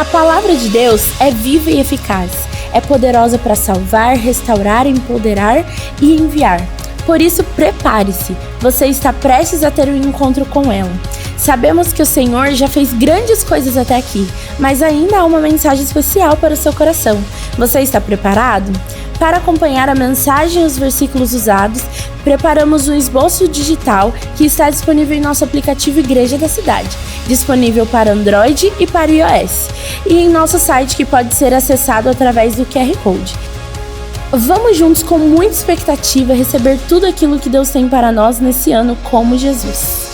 A palavra de Deus é viva e eficaz, é poderosa para salvar, restaurar, empoderar e enviar. Por isso, prepare-se, você está prestes a ter um encontro com ela. Sabemos que o Senhor já fez grandes coisas até aqui, mas ainda há uma mensagem especial para o seu coração. Você está preparado? Para acompanhar a mensagem e os versículos usados, preparamos um esboço digital que está disponível em nosso aplicativo Igreja da Cidade, disponível para Android e para iOS, e em nosso site que pode ser acessado através do QR Code. Vamos juntos com muita expectativa receber tudo aquilo que Deus tem para nós nesse ano como Jesus.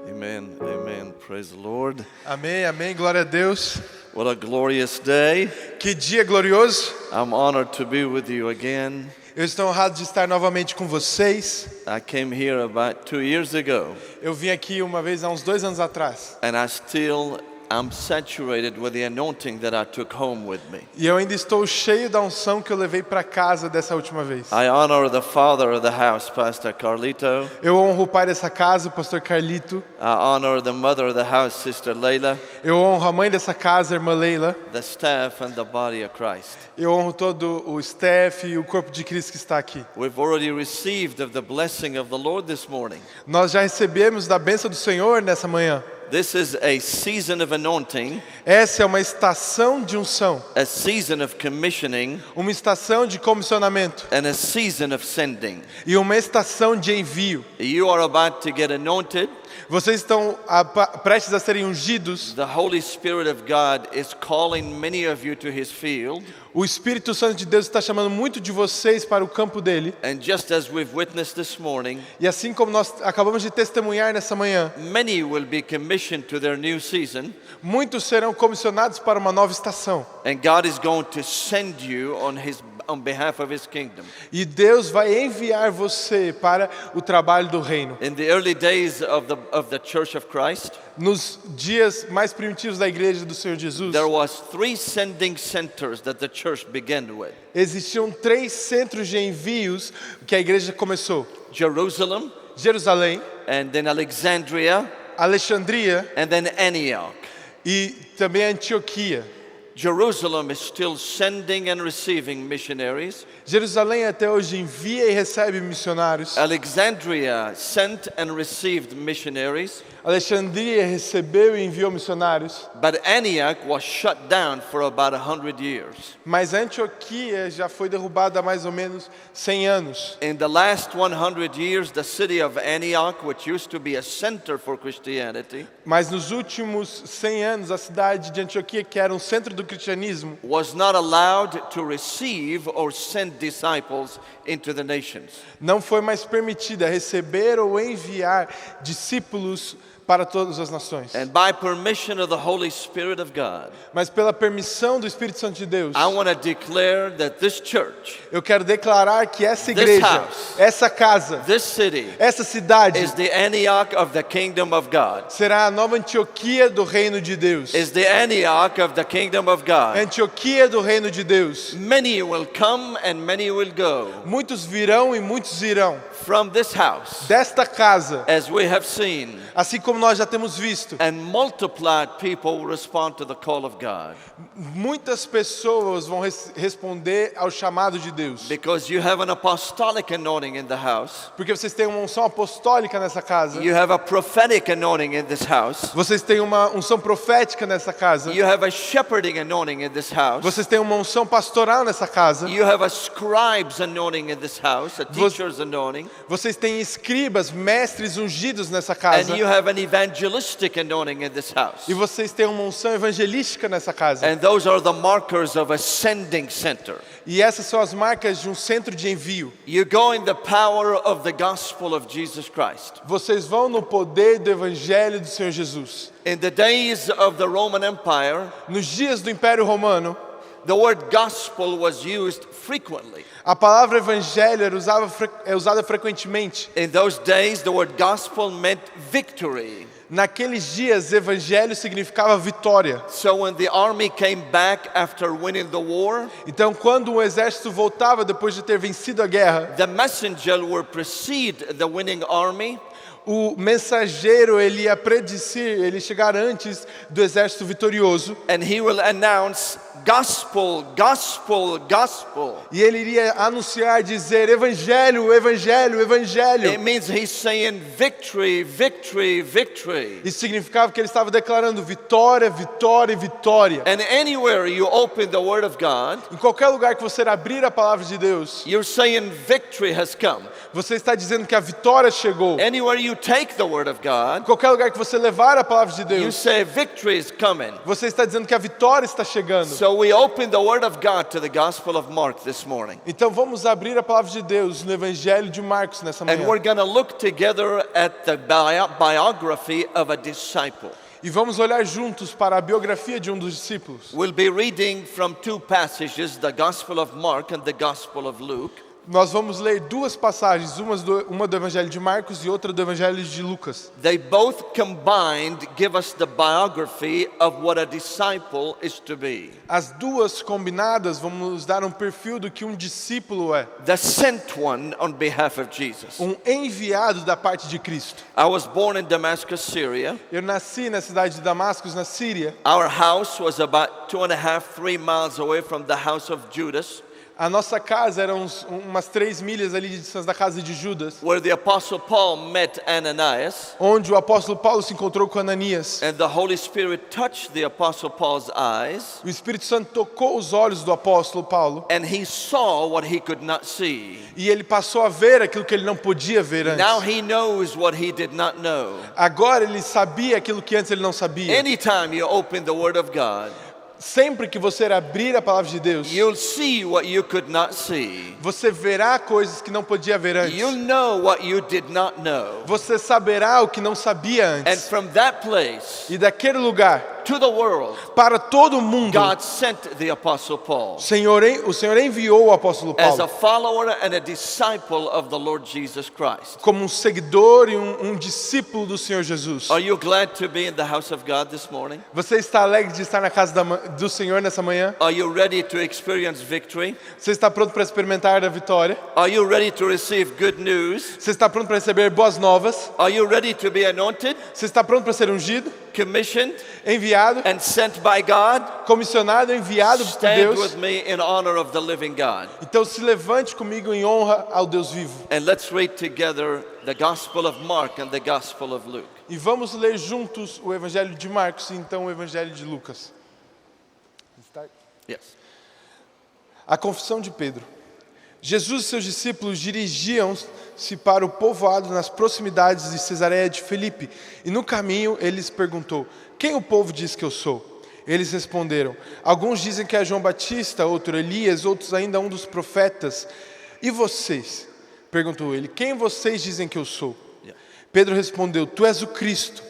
Amen, amen, praise the Lord. Amém, amém, glória a Deus. What a glorious day. Que dia glorioso. I'm honored to be with you again. Eu estou honrado de estar novamente com vocês. I came here about 2 years ago, Eu vim aqui uma vez há uns 2 anos atrás. and I'm saturated with the anointing that I took home with me. E eu ainda estou cheio da unção que eu levei para casa dessa última vez. I honor the father of the house, Pastor Carlito. Eu honro o pai dessa casa, o pastor Carlito. I honor the mother of the house, Sister Leila, Eu honro a mãe dessa casa, a irmã Leila. the staff and the body of Christ. Eu honro todo o staff e o corpo de Cristo que está aqui. We've already received of the blessing of the Lord this morning. Nós já recebemos da bênção do Senhor nessa manhã. This is a season of anointing, Essa é uma estação de unção, a season of commissioning, uma estação de comissionamento and a season of sending. e uma estação de envio. You are about to get anointed. Vocês estão prestes a serem ungidos. The Holy Spirit of God is calling many of you to His field. O Espírito Santo de Deus está chamando muito de vocês para o campo dele. And just as we've witnessed this morning, E assim como nós acabamos de testemunhar nessa manhã, many will be commissioned to their new season. muitos serão comissionados para uma nova estação. And God is going to send you on behalf of His kingdom. E Deus vai enviar você para o trabalho do reino. In the early days of the Church of Christ, Nos dias mais primitivos da igreja do Senhor Jesus, there was 3 sending centers that the church began with. existiam 3 centros de envios que a igreja começou: Jerusalem, Jerusalém, and then Alexandria, Alexandria and then Antioch. e também Antioquia. Jerusalem is still sending and receiving missionaries. Jerusalém até hoje envia e recebe missionários. Alexandria sent and received missionaries. Alexandria recebeu e enviou missionários. But Antioch was shut down for about 100 years. Mas Antioquia já foi derrubada há mais ou menos 100 anos. In the last 100 years, the city of Antioch, which used to be a center for Christianity, Mas nos últimos 100 anos, a cidade de Antioquia, que era um centro do cristianismo, was not allowed to receive or send disciples into the nations. não foi mais permitida receber ou enviar discípulos para todas as nações. And by permission of the Holy Spirit of God, Mas pela permissão do Espírito Santo de Deus, I want to declare that this church, eu quero declarar que essa igreja, house, essa casa, this city, essa cidade is the Antioch of the kingdom of God. será a nova Antioquia do reino de Deus. Is the Antioch of the kingdom of God. Antioquia do reino de Deus. Many will come and many will go Muitos virão e muitos irão from this house, desta casa, as we have seen, assim como nós já temos visto. and multiplied people will respond to the call of God. Muitas pessoas vão responder ao chamado de Deus. Because you have an apostolic anointing in the house. Porque vocês têm uma unção apostólica nessa casa. You have a prophetic anointing in this house. Vocês têm uma unção profética nessa casa. You have a shepherding anointing in this house. Vocês têm uma unção pastoral nessa casa. You have a scribe's anointing in this house, a teacher's anointing. Vocês têm escribas, mestres ungidos nessa casa. And you have an evangelistic anointing in this house. E vocês têm uma unção evangelística nessa casa. And those are the markers of a sending center. E essas são as marcas de um centro de envio. You go in the power of the gospel of Jesus Christ. Vocês vão no poder do evangelho do Senhor Jesus. In the days of the Roman Empire, Nos dias do Império Romano, the word gospel was used frequently. A palavra evangelho é usada frequentemente. In those days, the word gospel meant victory. Naqueles dias, evangelho significava vitória. So when the army came back after winning the war, Então, quando o exército voltava depois de ter vencido a guerra, the messenger will precede the winning army, o mensageiro ele ia predecir, ele ia chegar antes do exército vitorioso, and he will announce gospel, gospel, gospel. e ele iria anunciar, dizer evangelho, evangelho, evangelho. It means he's saying victory, victory, victory. Isso significava que ele estava declarando vitória, vitória e vitória. And anywhere you open the word of God, Em qualquer lugar que você abrir a palavra de Deus, you're saying victory has come. você está dizendo que a vitória chegou. Anywhere you take the word of Em God, qualquer lugar que você levar a palavra de you Deus, say victory is coming. você está dizendo que a vitória está chegando. So we open the word of God to the Gospel of Mark this morning. Então vamos abrir a palavra de Deus no Evangelho de Marcos nessa And manhã. we're going to look together at the biography of a disciple. E vamos olhar juntos para a biografia de um dos discípulos. We'll be reading from two passages, the Gospel of Mark and the Gospel of Luke. Nós vamos ler duas passagens, uma do Evangelho de Marcos e outra do Evangelho de Lucas. They both combined give us the biography of what a disciple is to be. As duas combinadas vão nos dar um perfil do que um discípulo é. The sent one on behalf of Jesus. Um enviado da parte de Cristo. I was born in Damascus, Syria. Eu nasci na cidade de Damasco, na Síria. Our house was about 2.5, 3 miles away from the house of Judas, A nossa casa era umas 3 milhas ali de distância da casa de Judas, where the Apostle Paul met Ananias, onde o apóstolo Paulo se encontrou com Ananias. and the Holy Spirit touched the Apostle Paul's eyes, O Espírito Santo tocou os olhos do apóstolo Paulo and he saw what he could not see. e ele passou a ver aquilo que ele não podia ver Now antes. he knows what he did not know. Agora ele sabia aquilo que antes ele não sabia. Anytime you open the Word of God, Sempre que você abrir a palavra de Deus, you'll see what you could not see. você verá coisas que não podia ver antes. You'll know what you did not know. Você saberá o que não sabia And antes. from that place E daquele lugar, to the world, para todo mundo, God sent the Apostle Paul o Senhor enviou o apóstolo as a Paulo follower and a disciple of the Lord Jesus Christ. como um seguidor e um discípulo do Senhor Jesus. Are you glad to be in the house of God this morning? Você está alegre de estar na casa do Senhor nessa manhã? Are you ready to experience victory? Você está pronto para experimentar a vitória? Are you ready to receive good news? Você está pronto para receber boas novas? Are you ready to be anointed, Você está pronto para ser ungido, commissioned, enviado, and sent by God? comissionado, enviado por Stand Deus? with me in honor of the living God. Então se levante comigo em honra ao Deus vivo. And let's read together the Gospel of Mark and the Gospel of Luke. E vamos ler juntos o Evangelho de Marcos e então o Evangelho de Lucas. Yes. A confissão de Pedro. Jesus e seus discípulos dirigiam-se para o povoado nas proximidades de Cesareia de Filipe. E no caminho ele lhes perguntou: quem o povo diz que eu sou? Eles responderam: alguns dizem que é João Batista, outro Elias, outros ainda um dos profetas. E vocês? Perguntou ele: quem vocês dizem que eu sou? Pedro respondeu: tu és o Cristo.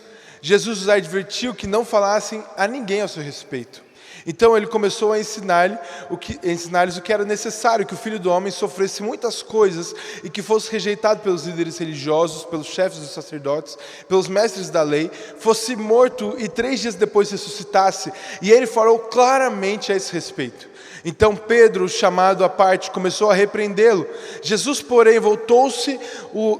Jesus os advertiu que não falassem a ninguém ao seu respeito. Então ele começou a ensinar-lhes o que era necessário, que o Filho do Homem sofresse muitas coisas e que fosse rejeitado pelos líderes religiosos, pelos chefes dos sacerdotes, pelos mestres da lei, fosse morto e 3 dias depois ressuscitasse. E ele falou claramente a esse respeito. Então Pedro, chamado à parte, começou a repreendê-lo. Jesus, porém, voltou-se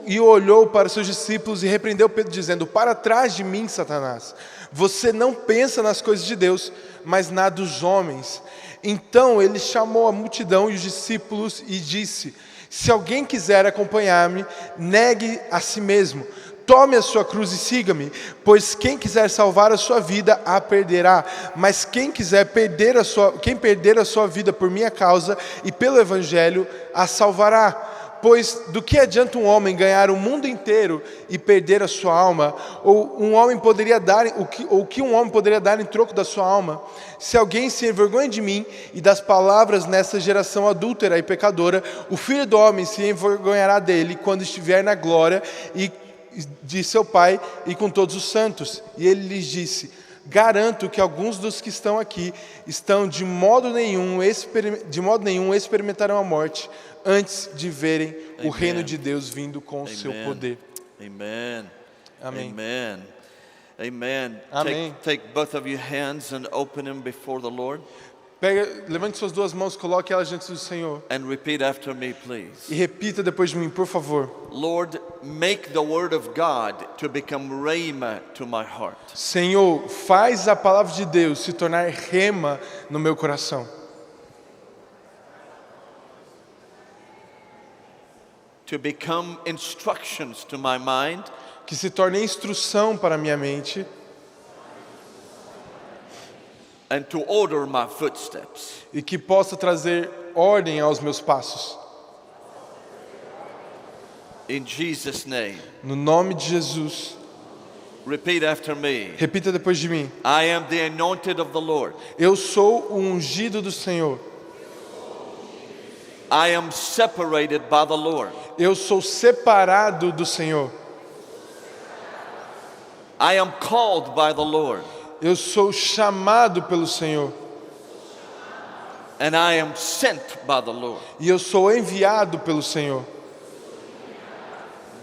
e olhou para seus discípulos e repreendeu Pedro, dizendo: para trás de mim, Satanás. Você não pensa nas coisas de Deus, mas na dos homens. Então ele chamou a multidão e os discípulos e disse: se alguém quiser acompanhar-me, negue a si mesmo. Tome a sua cruz e siga-me, pois quem quiser salvar a sua vida, a perderá. Mas quem perder a sua vida por minha causa e pelo Evangelho, a salvará. Pois do que adianta um homem ganhar o mundo inteiro e perder a sua alma? O que um homem poderia dar em troco da sua alma? Se alguém se envergonha de mim e das palavras nessa geração adúltera e pecadora, o Filho do Homem se envergonhará dele quando estiver na glória de seu Pai e com todos os santos. E ele lhes disse: garanto que alguns dos que estão aqui de modo nenhum experimentarão a morte antes de verem o Amen. reino de Deus vindo com o seu Amen. poder. Amen. Amém. Amen. Amen. Amém. Take both of your hands and open them before the Lord. Levante suas duas mãos, coloque elas diante do Senhor. And repeat after me, please. E repita depois de mim, por favor. Lord, make the word of God to become rhema to my heart. Senhor, faz a palavra de Deus se tornar rema no meu coração. To become instructions to my mind. Que se torne instrução para a minha mente. And to order my footsteps. E que possa trazer ordem aos meus passos. In Jesus' name. No nome de Jesus. Repeat after me. Repita depois de mim. I am the anointed of the Lord. Eu sou o ungido do Senhor. I am separated by the Lord. Eu sou separado do Senhor. I am called by the Lord. Eu sou chamado pelo Senhor. And I am sent by the Lord. E eu sou enviado pelo Senhor.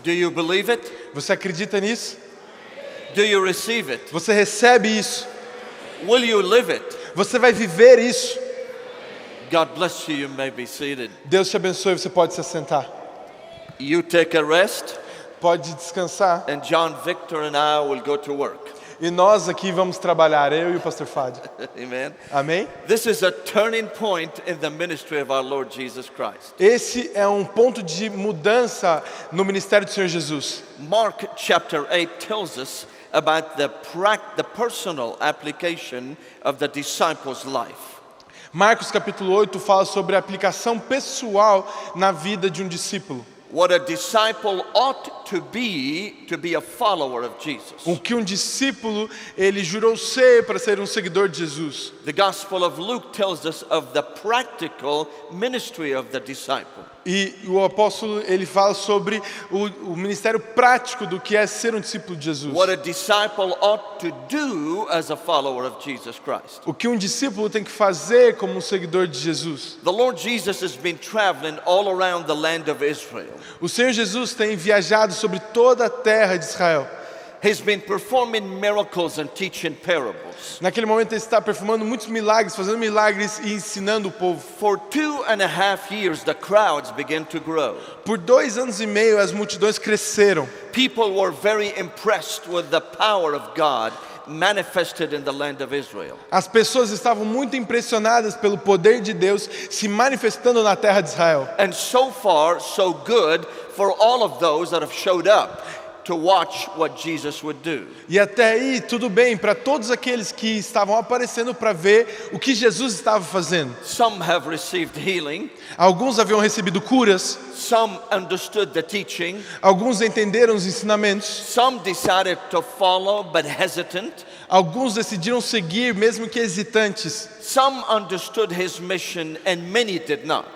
Do you believe it? Você acredita nisso? Do you receive it? Você recebe isso? Will you live it? Você vai viver isso? God bless you. You may be seated. Deus te abençoe, você pode se assentar. You take a rest, Pode descansar. and John Victor and I will go to work. E nós aqui vamos trabalhar, eu e o pastor Fádio. Amen. Amém? This is a turning point in the ministry of our Lord Jesus Christ. Esse é um ponto de mudança no ministério do Senhor Jesus. Mark chapter 8 tells us about the personal application of the disciples' life. Marcos capítulo 8 fala sobre a aplicação pessoal na vida de um discípulo. What a disciple ought to be a follower of Jesus. O que um discípulo ele jurou ser para ser um seguidor de Jesus. The Gospel of Luke tells us of the practical ministry of the disciple. E o apóstolo ele fala sobre o ministério prático do que é ser um discípulo de Jesus. What a disciple ought to do as a follower of Jesus Christ. O que um discípulo tem que fazer como um seguidor de Jesus. The Lord Jesus has been traveling all around the land of Israel. O Senhor Jesus tem viajado sobre toda a terra de Israel. He's been performing miracles and teaching parables. Naquele momento ele está performando muitos milagres, fazendo milagres e ensinando o povo. For 2.5 years, the crowds began to grow. Por 2 anos e meio as multidões cresceram. People were very impressed with the power of God manifested in the land of Israel. As pessoas estavam muito impressionadas pelo poder de Deus se manifestando na terra de Israel. And so far, so good for all of those that have showed up to watch what Jesus would do. E até aí tudo bem para todos aqueles que estavam aparecendo para ver o que Jesus estava fazendo. Some have received healing, Alguns haviam recebido curas, some understood the teaching, alguns entenderam os ensinamentos, some decided to follow but hesitant, alguns decidiram seguir mesmo que hesitantes. some understood his mission and many did not.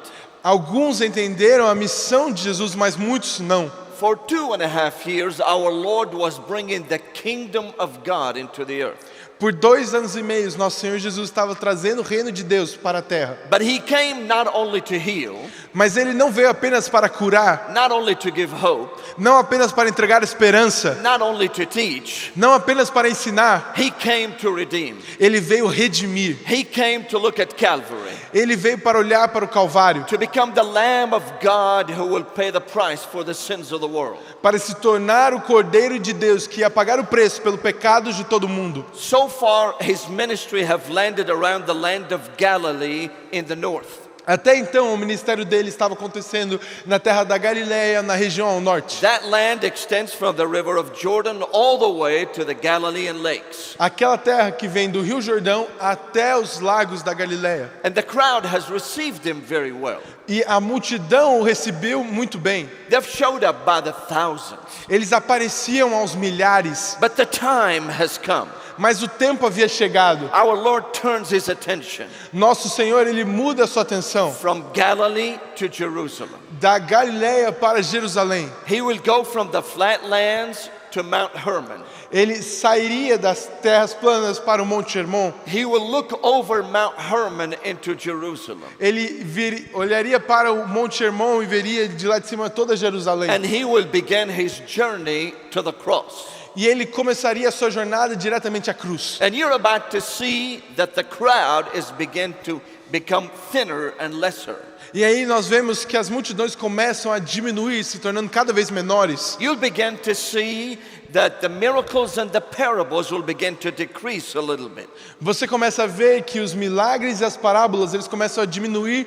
Alguns entenderam a missão de Jesus, mas muitos não. For 2.5 years, our Lord was bringing the kingdom of God into the earth. Por 2 anos e meio, nosso Senhor Jesus estava trazendo o reino de Deus para a terra. But he came not only to heal, Mas ele não veio apenas para curar, not only to give hope, não apenas para entregar esperança, not only to teach, não apenas para ensinar. he came to redeem. Ele veio redimir. He came to look at Calvary, Ele veio para olhar para o Calvário, to become the Lamb of God who will pay the price for the sins of the world. para se tornar o Cordeiro de Deus que ia pagar o preço pelo pecado de todo mundo. So far, his ministry have landed around the land of Galilee in the north. Até então, o ministério dele estava acontecendo na terra da Galileia, na região ao norte. That land extends from the river of Jordan all the way to the Galilean lakes. Aquela terra que vem do Rio Jordão até os lagos da Galileia. And the crowd has received him very well. E a multidão o recebeu muito bem. They've showed up by the thousands. Eles apareciam aos milhares, But the time has come. mas o tempo havia chegado. Our Lord turns his attention Nosso Senhor, ele muda a sua atenção from Galilee to Jerusalem. da Galileia para Jerusalém. He will go from the flatlands to Mount Hermon. Ele sairia das terras planas para o Monte Hermon. He will look over Mount Hermon into Jerusalem. Ele olharia para o Monte Hermon e veria de lá de cima toda Jerusalém. And he will begin his journey to the cross. E ele começaria a sua jornada diretamente à cruz. And you're about to see that the crowd is begin to become thinner and lesser. E aí nós vemos que as multidões começam a diminuir, se tornando cada vez menores. You'll begin to see that the miracles and the parables will begin to decrease a little bit. Você começa a ver que os milagres e as parábolas, eles começam a diminuir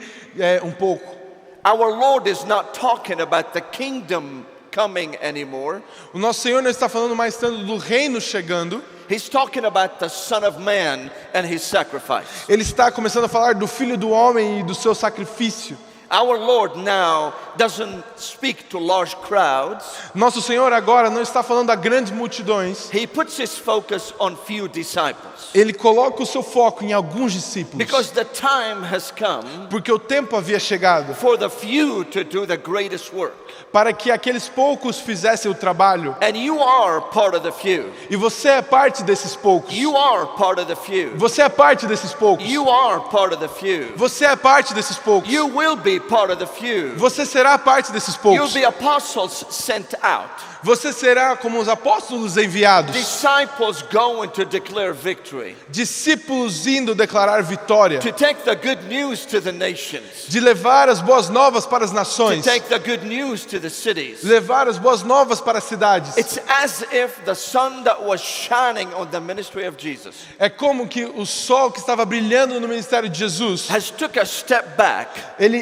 um pouco. Our Lord is not talking about the kingdom coming anymore. O nosso Senhor não está falando mais tanto do reino chegando. He's talking about the Son of Man and his sacrifice. Ele está começando a falar do Filho do Homem e do seu sacrifício. Our Lord now doesn't speak to large crowds. Nosso Senhor agora não está falando a grandes multidões. He puts his focus on few disciples. Ele coloca o seu foco em alguns discípulos. Because the time has come Porque o tempo havia chegado for the few to do the greatest work. para que aqueles poucos fizessem o trabalho. And you are part of the few. E você é parte desses poucos. You are part of the few. Você é parte desses poucos. You are part of the few. Você é parte desses poucos. You will be part of the few. Você será parte desses You'll poucos. be apostles sent out. Você será como os apóstolos enviados. Disciples going to declare victory. Discípulos indo declarar vitória. To take the good news to the nations. De levar as boas novas para as To nações. take the good news to the cities. Levar as boas novas para as cidades. It's as if the sun that was shining on the ministry of Jesus É como que o sol que estava brilhando no ministério de Jesus, has took a step back, ele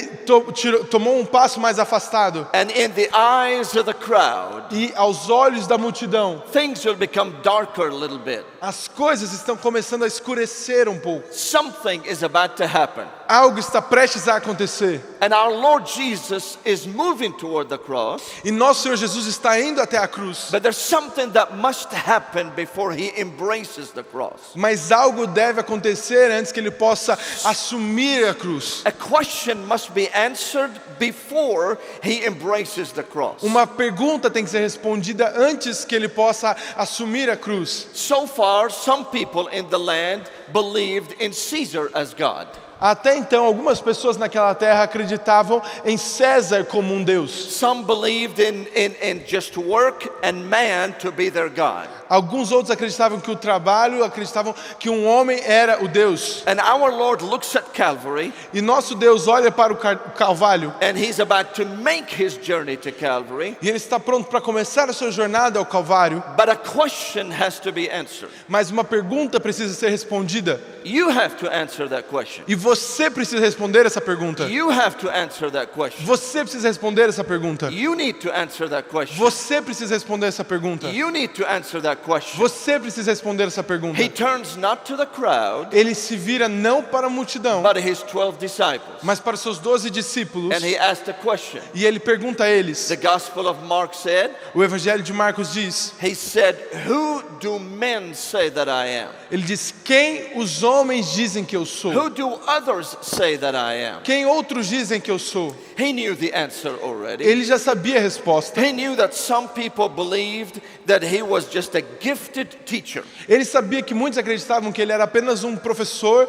tomou um passo mais afastado. and in the eyes of the crowd, E aos olhos da multidão, things will become darker a little bit. as coisas estão começando a escurecer um pouco. Something is about to happen. Algo está prestes a acontecer. And our Lord Jesus is moving toward the cross, E nosso Senhor Jesus está indo até a cruz. but there's something that must happen before he embraces the cross. Mas algo deve acontecer antes que ele possa assumir a cruz. A question must be answered before he embraces the cross. Uma pergunta tem que ser respondida antes que ele possa assumir a cruz. So far, some people in the land believed in Caesar as God. Até então, algumas pessoas naquela terra acreditavam em César como um Deus. Some believed in just work and man to be their God. Alguns outros acreditavam que o trabalho, acreditavam que um homem era o Deus. And our Lord looks at Calvary, E nosso Deus olha para o Calvário and he's about to make his journey to Calvary, e ele está pronto para começar a sua jornada ao Calvário. but a question has to be answered. Mas uma pergunta precisa ser respondida. You have to answer that question. E você precisa responder essa pergunta. You have to answer that question. Você precisa responder essa pergunta. You need to answer that question. Você precisa responder essa pergunta. You need to answer that question. Você precisa responder essa pergunta. He turns not to the crowd, Ele se vira não para a multidão, but his 12 disciples. mas para os seus 12 discípulos. And he asked a question. E ele pergunta a eles. The Gospel of Mark said, O Evangelho de Marcos diz. he said, "Who do men say that I am? Ele diz: quem os homens dizem que eu sou? Who do others say that I am?" Quem outros dizem que eu sou? He knew the answer already. Ele já sabia a resposta. He knew that some people believed that he was just a gifted teacher. Ele sabia que muitos acreditavam que ele era apenas um professor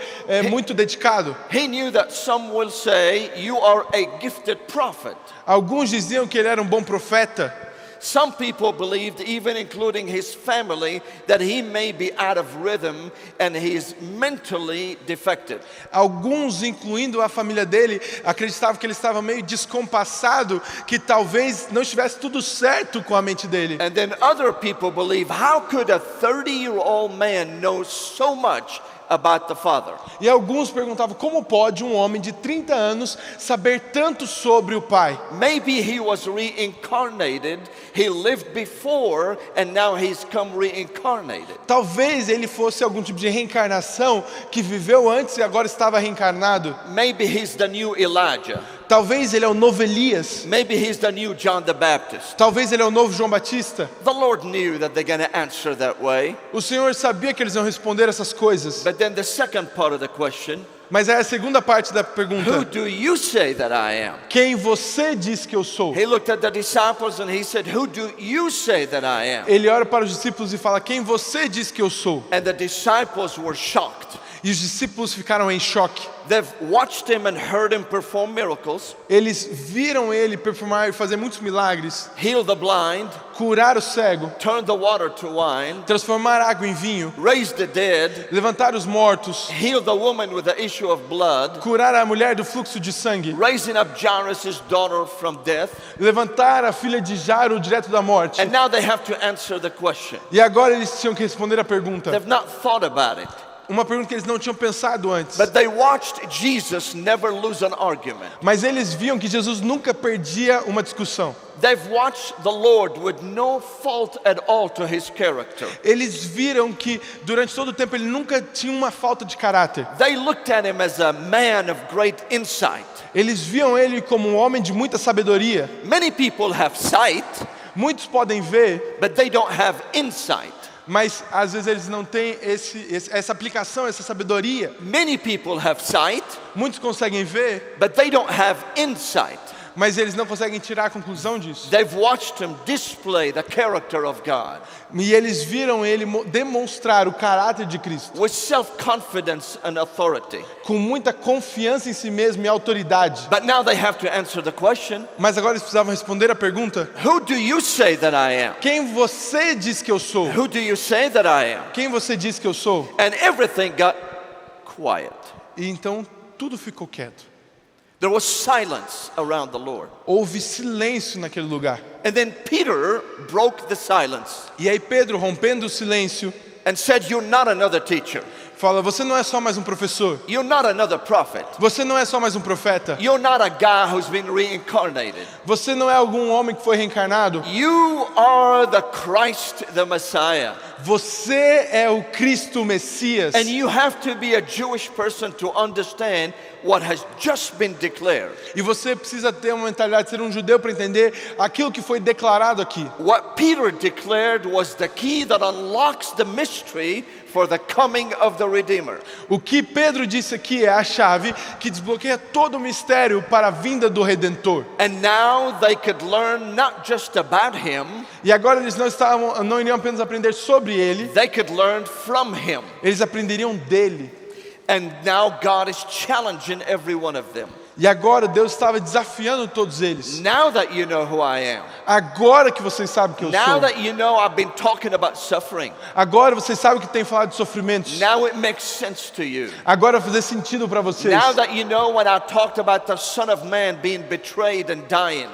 muito dedicado. He knew that some will say, "You are a gifted prophet." Alguns diziam que ele era um bom profeta. Some people believed, even including his family, that he may be out of rhythm and he is mentally defective. Alguns, incluindo a família dele, acreditavam que ele estava meio descompassado, que talvez não estivesse tudo certo com a mente dele. And then other people believe, how could a 30-year-old man know so much about the Father? E alguns perguntavam como pode um homem de 30 anos saber tanto sobre o Pai? Maybe he was reincarnated. He lived before and now he's come reincarnated. Talvez ele fosse algum tipo de reencarnação que viveu antes e agora estava reencarnado. Maybe he's the new Elijah. Talvez ele é o novo Elias. Maybe he's the new John the Baptist. Talvez ele é o novo João Batista. The Lord knew that they're going to answer that way. O Senhor sabia que eles iam responder essas coisas. But then the second part of the question, Mas é a segunda parte da Who pergunta. do you say that I am? Quem você diz que eu sou? He looked at the disciples and he said, Who do you say that I am? Ele olha para os discípulos e fala: quem você diz que eu sou? And the disciples were shocked. E os discípulos ficaram em choque. They've watched him and heard him perform miracles, Eles viram ele performar e fazer muitos milagres, heal the blind, curar o cego, turn the water to wine, transformar água em vinho, raise the dead, levantar os mortos, heal the woman with the issue of blood, curar a mulher do fluxo de sangue, raising up Jairus' daughter from death. levantar a filha de Jairo direto da morte. And now they have to answer the question. E agora eles tinham que responder a pergunta. They've not thought about it, Uma pergunta que eles não tinham pensado antes. but they watched Jesus never lose an argument. Mas eles viam que Jesus nunca perdia uma discussão. They've watched the Lord with no fault at all to his character. Eles viram que durante todo o tempo ele nunca tinha uma falta de caráter. They looked at him as a man of great insight. Eles viam ele como um homem de muita sabedoria. Many people have sight, Muitos podem ver, but they don't have insight. mas às vezes eles não têm essa aplicação, essa sabedoria. Many people have sight, Muitos conseguem ver, but they don't have insight. mas eles não conseguem tirar a conclusão disso. They've watched him display the character of God E eles viram ele demonstrar o caráter de Cristo, with self-confidence and authority. com muita confiança em si mesmo e autoridade. But now they have to answer the question, Mas agora eles precisavam responder a pergunta: who do you say that I am? quem você diz que eu sou? Who do you say that I am? Quem você diz que eu sou? And everything got quiet. E então tudo ficou quieto. There was silence around the Lord. Houve silêncio naquele lugar. And then Peter broke the silence E aí Pedro, rompendo o silêncio, and said, You're not another teacher. fala: você não é só mais um professor. You're not another prophet. Você não é só mais um profeta. You're not a guy who's been reincarnated. Você não é algum homem que foi reencarnado. You are the Christ, the Messiah. Você é o Cristo Messias. And you have to be a Jewish person to understand what has just been declared. E você precisa ter uma mentalidade de ser um judeu para entender aquilo que foi declarado aqui. What Peter declared was the key that unlocks the mystery for the coming of the Redeemer. O que Pedro disse aqui é a chave que desbloqueia todo o mistério para a vinda do Redentor. And now they could learn not just about him, E agora eles não iriam apenas aprender sobre ele, they could learn from him. eles aprenderiam dele. And now God is challenging every one of them. E agora Deus estava desafiando todos eles. Now that you know who I am, Agora que vocês sabem que eu now sou. that you know I've been talking about suffering, Agora vocês sabem que tem falado de sofrimentos. now it makes sense to you. Agora vai fazer sentido para vocês. Now that you know when I talked about the Son of Man being betrayed and dying,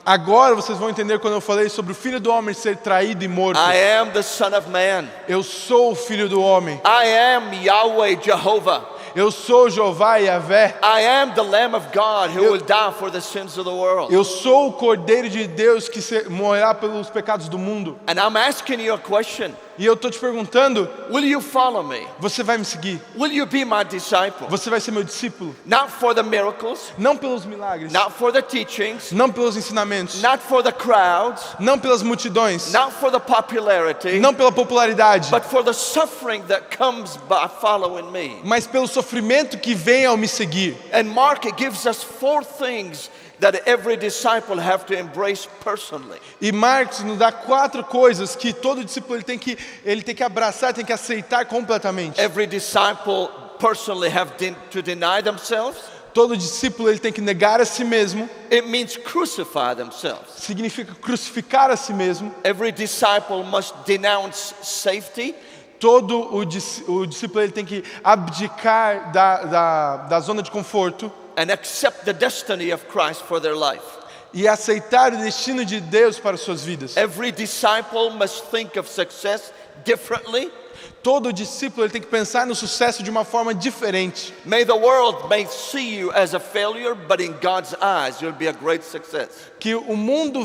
Agora vocês vão entender quando eu falei sobre o Filho do Homem ser traído e morto. I am the Son of Man. Eu sou o Filho do Homem. I am Yahweh Jehovah. Eu sou Jeová e Yahvé. I am the Lamb of God who will die for the sins of the world. Eu sou o Cordeiro de Deus que morrerá pelos pecados do mundo. And I'm asking you a question. E eu estou te perguntando, Will you follow me? você vai me seguir? Will you be my disciple? Você vai ser meu discípulo? Not for the miracles, Não pelos milagres, not for the teachings, não pelos ensinamentos, not for the crowds, não pelas multidões, not for the popularity, não pela popularidade, but for the suffering that comes by following me. mas pelo sofrimento que vem ao me seguir. And Mark, it gives us 4 things that every disciple have to embrace personally. E Marcos nos dá 4 coisas que todo discípulo ele tem que abraçar, tem que aceitar completamente. Every disciple personally have to deny themselves. Todo discípulo ele tem que negar a si mesmo, It means crucify themselves. significa crucificar a si mesmo. Every disciple must denounce safety. Todo o discípulo ele tem que abdicar da zona de conforto And accept the destiny of Christ for their life. e aceitar o destino de Deus para suas vidas. Every disciple must think of success differently. Todo discípulo ele tem que pensar no sucesso de uma forma diferente. May the world may see you as a failure, but in God's eyes you'll be a great success. Que o mundo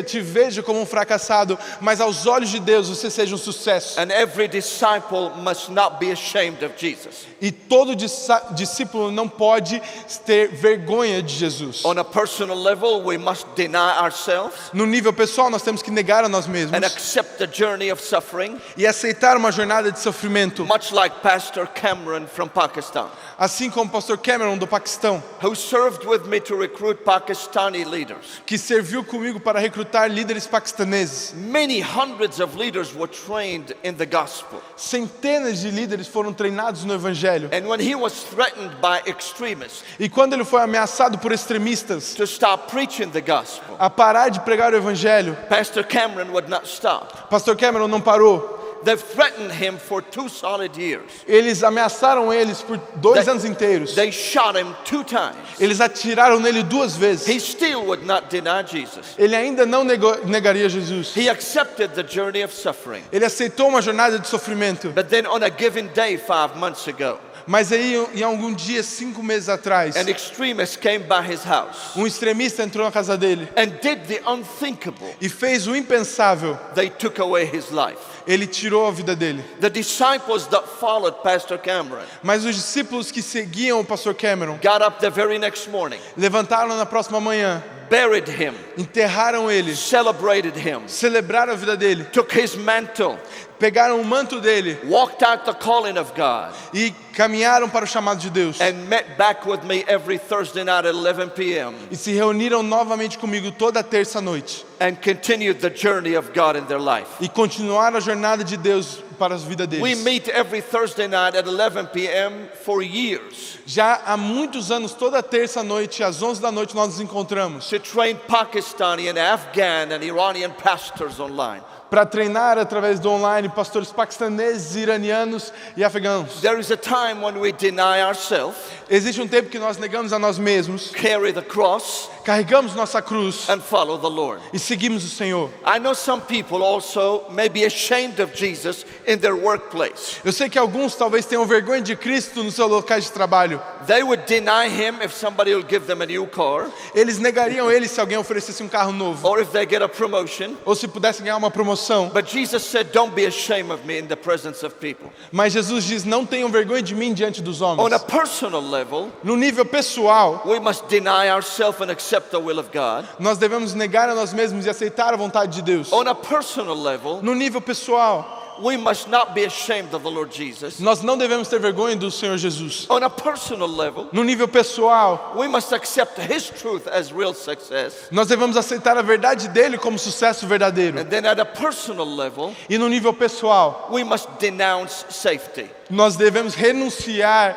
te veja como um fracassado, mas aos olhos de Deus você seja um sucesso. And every disciple must not be ashamed of Jesus. E todo discípulo não pode ter vergonha de Jesus. On a personal level, we must deny ourselves No nível pessoal nós temos que negar a nós mesmos and accept the journey of suffering. e aceitar uma jornada de sofrimento, much like Pastor Cameron from Pakistan, assim como o pastor Cameron do Paquistão, who served with me to recruit Pakistani leaders. que serviu comigo para recrutar líderes paquistaneses. Many hundreds of leaders were trained in the gospel. Centenas de líderes foram treinados no Evangelho. And when he was threatened by extremists E quando ele foi ameaçado por extremistas to stop preaching the gospel, a parar de pregar o Evangelho, Pastor Cameron would not stop. pastor Cameron não parou. They've threatened him for 2 solid years. Eles ameaçaram eles por 2 anos inteiros. They shot him 2 times. Eles atiraram nele 2 vezes. He still would not deny Jesus. Ele ainda não negaria Jesus. He accepted the journey of suffering. Ele aceitou uma jornada de sofrimento. But then on a given day 5 months ago, Mas aí, em algum dia, 5 meses atrás, an extremist came by his house extremista entrou na casa dele and did the unthinkable. e fez o impensável. They took away his life. Ele tirou a vida dele. The disciples that followed Pastor Cameron Mas os discípulos que seguiam o pastor Cameron got up the very next morning, levantaram na próxima manhã, buried him, enterraram ele, celebrated him, celebraram a vida dele, took his mantle, pegaram o manto dele walked out the calling of God, e caminharam para o chamado de Deus. and met back with me every Thursday night at 11 p.m. E se reuniram novamente comigo toda terça-noite. and continued the journey of God in their life. E continuaram a jornada de Deus para a vida We deles. meet every Thursday night at 11 p.m. for years Já há muitos anos, toda terça-noite, às 11 da noite, nós nos encontramos to train Pakistani and Afghan and Iranian pastors online. para treinar através do online pastores paquistaneses, iranianos e afegãos. There is a time when we deny ourselves, Existe um tempo que nós negamos a nós mesmos, carry the cross, carregamos nossa cruz and follow the Lord. e seguimos o Senhor. I know some people also may be ashamed of Jesus in their workplace. Eu sei que alguns talvez tenham vergonha de Cristo no seu local de trabalho. They would deny him if somebody will give them a new car, Eles negariam ele se alguém oferecesse um carro novo, or if they get a promotion. ou se pudessem ganhar uma promoção. But Jesus said, don't be ashamed of me in the presence of people. Mas Jesus diz, não tenham vergonha de mim diante dos On a homens. personal level, No nível pessoal, we must deny ourselves and accept the will of God. nós devemos negar a nós mesmos e aceitar a vontade de Deus. On a personal level, No nível pessoal, we must not be ashamed of the Lord Jesus. nós não devemos ter vergonha do Senhor Jesus. On a personal level, No nível pessoal, we must accept His truth as real success. nós devemos aceitar a verdade dele como sucesso verdadeiro. And then at a personal level, E no nível pessoal, we must denounce safety. nós devemos renunciar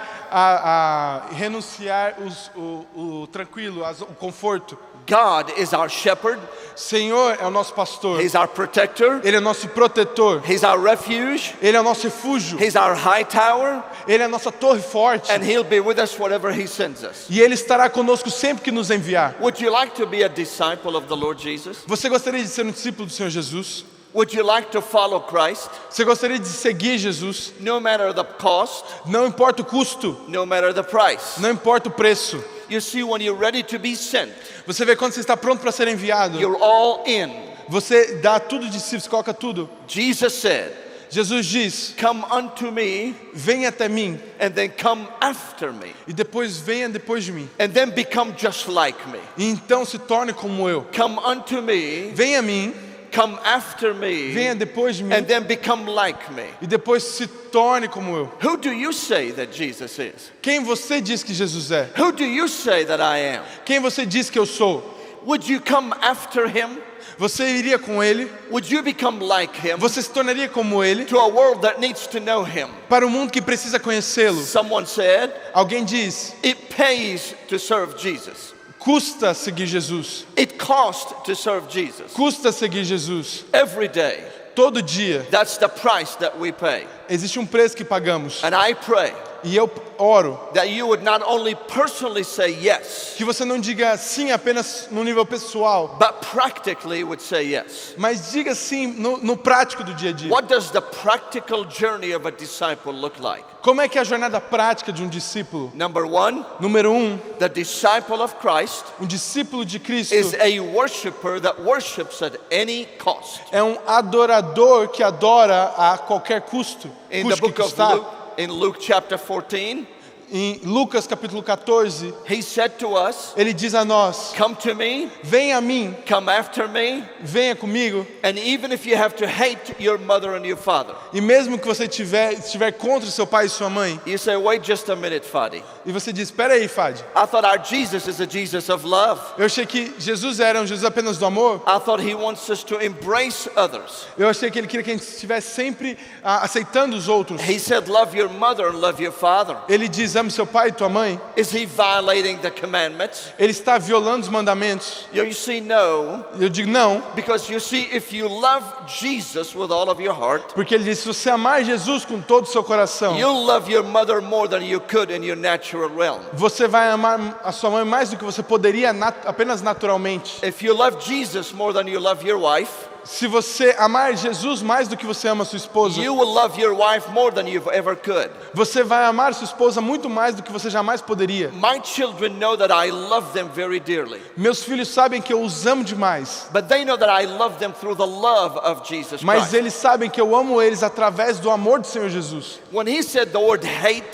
o tranquilo, o conforto. God is our shepherd. Senhor é o nosso pastor. He's our protector. Ele é nosso protetor. He's our refuge. Ele é o nosso refúgio. He's our high tower. Ele é a nossa torre forte. And He'll be with us wherever He sends us. E Ele estará conosco sempre que nos enviar. Would you like to be a disciple of the Lord Jesus? Você gostaria de ser um discípulo do Senhor Jesus? Would you like to follow Christ? Você gostaria de seguir Jesus? No matter the cost, Não importa o custo, no matter the price. não importa o preço. You see, when you're ready to be sent, Você vê quando você está pronto para ser enviado, you're all in. você dá tudo de si, você coloca tudo. Jesus said, Jesus diz, come unto me, venha até mim and then come after me, e depois venha depois de mim. and then become just like me. E então se torne como eu. Come unto me, Venha a mim, come after me, venha depois de mim and then become like me. e depois se torne como eu. Who do you say that Jesus is? Quem você diz que Jesus é? Who do you say that I am? Quem você diz que eu sou? Would you come after Him? Você iria com ele? Would you become like Him? Você se tornaria como ele? To a world that needs to know Him. Para o mundo que precisa conhecê-lo. Someone said, Alguém diz, it pays to serve Jesus. custa seguir Jesus. It costs to serve Jesus. Custa seguir Jesus. Every day. Todo dia. That's the price that we pay. Existe um preço que pagamos. And I pray E eu oro that you would not only personally say yes, que você não diga sim apenas no nível pessoal, but practically would say yes. mas diga sim no prático do dia a dia. What does the practical journey of a disciple look like? Como é que é a jornada prática de um discípulo? Number one, Número 1, the disciple of Christ um discípulo de Cristo is a worshiper that worships at any cost. é um adorador que adora a qualquer custo. In the Custe que book of custar. Luke, in Luke chapter 14, Em Lucas capítulo 14, he said to us, ele diz a nós: come to me, venha a mim, come after me, venha comigo. and even if you have to hate your mother and your father. E mesmo que você estiver contra seu pai e sua mãe, You say, wait just a minute, Fadi. e você diz: espera aí, Fadi, I thought our Jesus is a Jesus of love. eu achei que Jesus era um Jesus apenas do amor. I thought he wants us to embrace others. Eu achei que ele queria que a gente estivesse sempre aceitando os outros. He said, love your mother and love your father. Ele diz: ame seu pai e tua mãe. Is he violating the commandments? Ele está violando os mandamentos. You see, no. Eu digo não, Because you see, if you love Jesus with all of your heart, porque ele diz: se você amar Jesus com todo o seu coração, you'll love your mother more than you could in your natural realm. você vai amar a sua mãe mais do que você poderia apenas naturalmente. If you love Jesus more than you love your wife, Se você amar Jesus mais do que você ama sua esposa, you will love your wife more than you ever could. você vai amar sua esposa muito mais do que você jamais poderia. My children know that I love them very dearly, Meus filhos sabem que eu os amo demais, but they know that I love them through the love of Jesus mas Christ. eles sabem que eu amo eles através do amor do Senhor Jesus. When he said the word hate,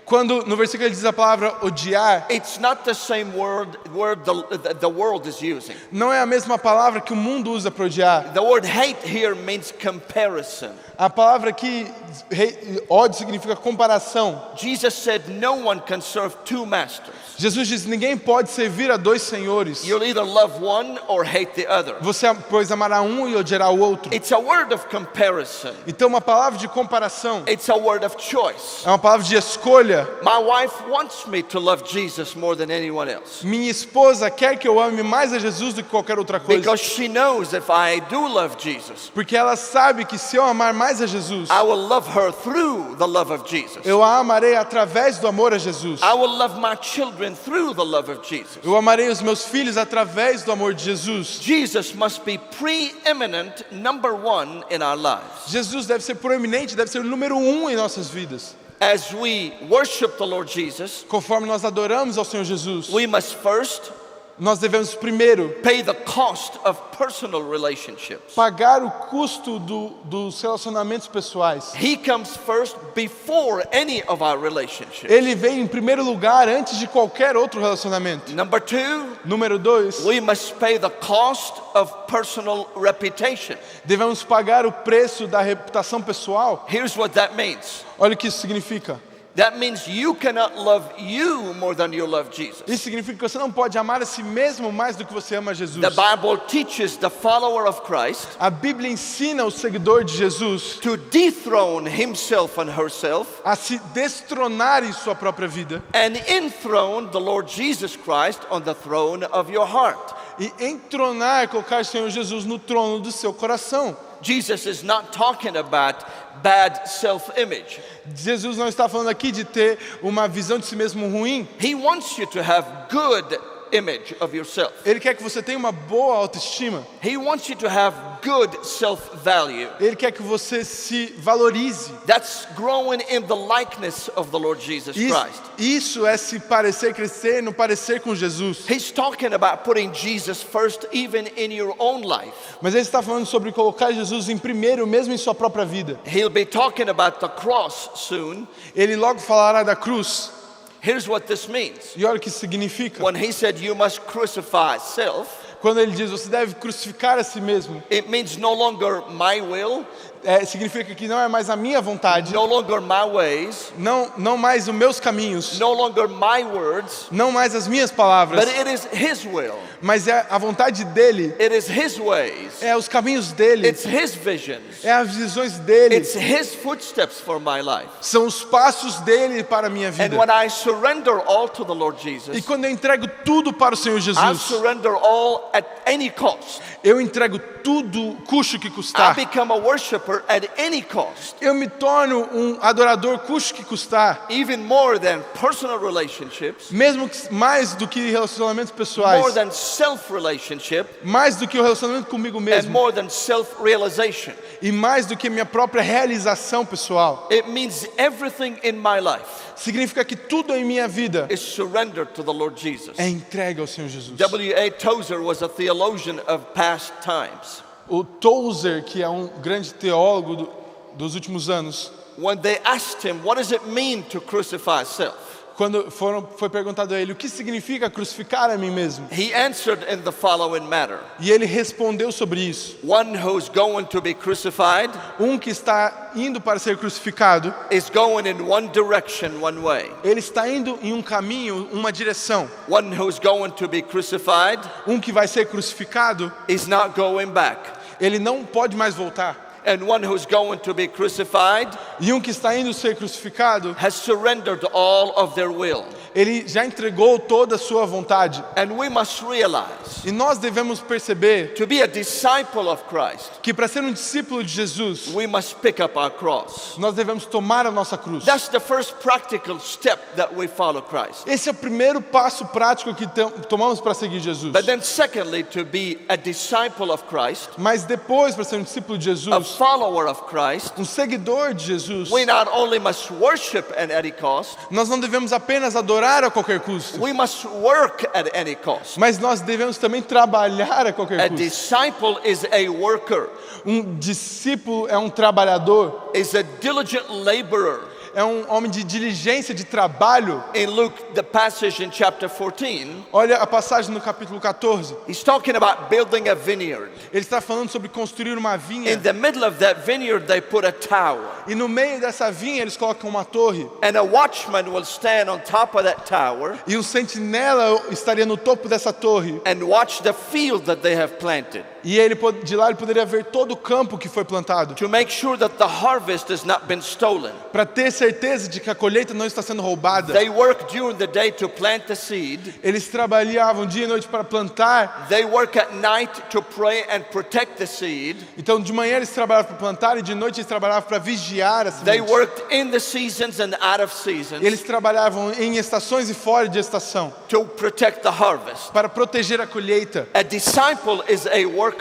Quando no versículo ele diz a palavra odiar, it's not the same word the world is using. não é a mesma palavra que o mundo usa para odiar. The word hate here means comparison. A palavra aqui, ódio, significa comparação. Jesus said no one can serve two masters. Jesus diz: ninguém pode servir a dois senhores. You'll either love one or hate the other. Você, pois, amará um e odiará o outro. It's a word of comparison. Então, uma palavra de comparação It's a word of choice. é uma palavra de escolha. My wife wants me to love Jesus more than anyone else. Minha esposa quer que eu ame mais a Jesus do que qualquer outra coisa, Because she knows if I do love Jesus, porque ela sabe que se eu amar mais a Jesus, I will love her through the love of Jesus. eu a amarei através do amor a Jesus. I will love my children through the love of Jesus. Eu amarei os meus filhos através do amor de Jesus. Jesus must be preeminent, number one in our lives. Jesus deve ser proeminente, deve ser o número 1 em nossas vidas. As we worship the Lord Jesus, Conforme nós adoramos ao Senhor Jesus, we must first nós devemos primeiro pay the cost of personal relationships. pagar o custo dos relacionamentos pessoais. He comes first before any of our relationships. Ele vem em primeiro lugar antes de qualquer outro relacionamento. Number two, Número 2, we must pay the cost of personal reputation. devemos pagar o preço da reputação pessoal. Here's what that means. Olha o que isso significa. That means you cannot love you more than you love Jesus. Isso significa que você não pode amar a si mesmo mais do que você ama Jesus. The Bible teaches the follower of Christ A Bíblia ensina o seguidor de Jesus to dethrone himself and herself a se destronar em sua própria vida and enthrone the Lord Jesus Christ on the throne of your heart. e entronar, colocar o Senhor Jesus no trono do seu coração. Jesus is not talking about bad self-image. Jesus não está falando aqui de ter uma visão de si mesmo ruim. He wants you to have good image of yourself. Ele quer que você tenha uma boa autoestima. He wants you to have good self-value. Ele quer que você se valorize. That's growing in the likeness of the Lord Jesus Christ. Isso é se parecer, crescer no parecer com Jesus. He's talking about putting Jesus first even in your own life. Mas ele está falando sobre colocar Jesus em primeiro, mesmo em sua própria vida. He'll be talking about the cross soon. Ele logo falará da cruz. Here's what this means. E olha o que isso significa. When he said you must crucify self, Quando ele diz, você deve crucificar a si mesmo, it means no longer my will, significa que não é mais a minha vontade, no longer my ways, não mais os meus caminhos, no longer my words, não mais as minhas palavras, but it is his will. mas é a vontade dele, It is his ways. é os caminhos dele, It's his visions. é as visões dele, It's his footsteps for my life. são os passos dele para a minha And vida. when I surrender all to the Lord E Jesus, quando eu entrego tudo para o Senhor I Jesus, surrender all at any cost. eu entrego tudo, custe o que I custar. become a worshiper at any cost, Eu me torno um adorador, custe o que custar. even more than personal relationships, Mesmo que, mais do que relacionamentos more pessoais, than self-relationship, mais do que o relacionamento comigo and mesmo, more than self-realization. e mais do que minha própria realização pessoal. It means everything in my life Significa que tudo em minha vida is surrendered to the Lord Jesus. é entregue ao Senhor Jesus. W.A. Tozer was a theologian of past times. O Tozer, que é um grande teólogo dos últimos anos, When they asked him, what does it mean to crucify self? quando foi perguntado a ele, o que significa crucificar a mim mesmo? He answered in the following manner. E ele respondeu sobre isso. One who's going to be crucified Que está indo para ser crucificado, is going in one direction, one way. ele está indo em um caminho, uma direção. One who's going to be crucified Que vai ser crucificado, is not going back. ele não pode mais voltar. And one who's going to be crucified E que está indo ser crucificado, has surrendered all of their will. ele já entregou toda a sua vontade. And we must realize, E nós devemos perceber to be a disciple of Christ, que para ser um discípulo de Jesus, we must pick up our cross. nós devemos tomar a nossa cruz. That's the first practical step that we follow Christ. Esse é o primeiro passo prático que tomamos para seguir Jesus. But then secondly, to be a disciple of Christ, Mas depois, para ser um discípulo de a Jesus, follower of Christ, seguidor de Jesus, we not only must worship at any cost, nós não devemos apenas adorar a qualquer custo, we must work at any cost. mas nós devemos também trabalhar a A qualquer custo. disciple is a worker, Discípulo é um trabalhador, is a diligent laborer. é um homem de diligência, de trabalho. In Luke, the passage in chapter 14, Olha a passagem no capítulo 14. he's talking about building a vineyard. Ele está falando sobre construir uma vinha. In the middle of that vineyard, they put a tower. E no meio dessa vinha eles colocam uma torre. And a watchman will stand on top of that tower E sentinela estaria no topo dessa torre. and watch the field that they have planted E de lá ele poderia ver todo o campo que foi plantado. to make sure that the harvest has not been stolen. Para ter certeza de que a colheita não está sendo roubada. They work during the day to plant the seed. Eles trabalhavam dia e noite para plantar. They work at night to pray and protect the seed. Então de manhã eles trabalhavam para plantar e de noite eles trabalhavam para vigiar a They semente. worked in the seasons and out of seasons Eles trabalhavam em estações e fora de estação to protect the harvest. para proteger a colheita. A disciple is a worker.